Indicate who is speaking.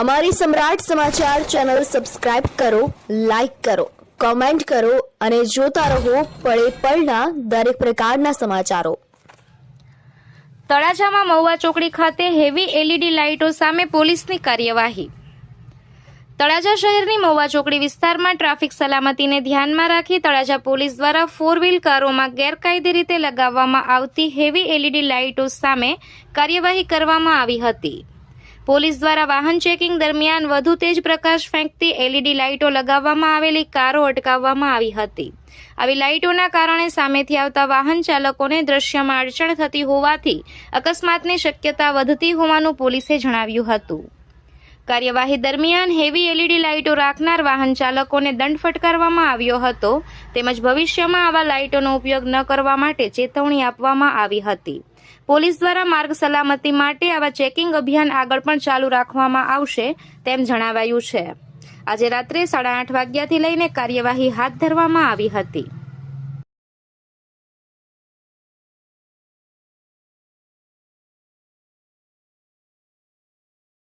Speaker 1: અમારી સમ્રાટ સમાચાર ચેનલ સબસ્ક્રાઇબ કરો, લાઇક કરો, કોમેન્ટ કરો અને જોતા રહો પળે પળના દરેક પ્રકારના સમાચારો।
Speaker 2: તળાજામાં મહુવા ચોકડી ખાતે હેવી એલઈડી લાઇટો સામે પોલીસની કાર્યવાહી। તળાજા શહેરની મહુવા ચોકડી વિસ્તારમાં ટ્રાફિક સલામતીને ધ્યાનમાં રાખી તળાજા પોલીસ દ્વારા 4 વ્હીલ કારોમાં ગેરકાયદે રીતે લગાવવામાં આવતી હેવી એલઈડી લાઇટો સામે કાર્યવાહી કરવામાં આવી હતી। પોલીસ દ્વારા વાહન ચેકિંગ દરમિયાન વધુ તેજ પ્રકાશ ફેંકતી એલઈડી લાઇટો લગાવવામાં આવેલી કારો અટકાવવામાં આવી હતી। આવી લાઇટોના કારણે સામેથી આવતા વાહન ચાલકોને દ્રશ્યમાં અડચણ થતી હોવાથી અકસ્માતની શક્યતા વધતી હોવાનું પોલીસે જણાવ્યું હતું। કાર્યવાહી દરમિયાન હેવી એલઈડી લાઇટો રાખનાર વાહન ચાલકોને દંડ ફટકારવામાં આવ્યો હતો તેમજ ભવિષ્યમાં આવા લાઇટોનો ઉપયોગ ન કરવા માટે ચેતવણી આપવામાં આવી હતી। પોલીસ દ્વારા માર્ગ સલામતી માટે આવા ચેકિંગ અભિયાન આગળ પણ ચાલુ રાખવામાં આવશે તેમ જણાવાયું છે। આજે રાત્રે 8:30 વાગ્યાથી લઈને કાર્યવાહી હાથ ધરવામાં આવી હતી।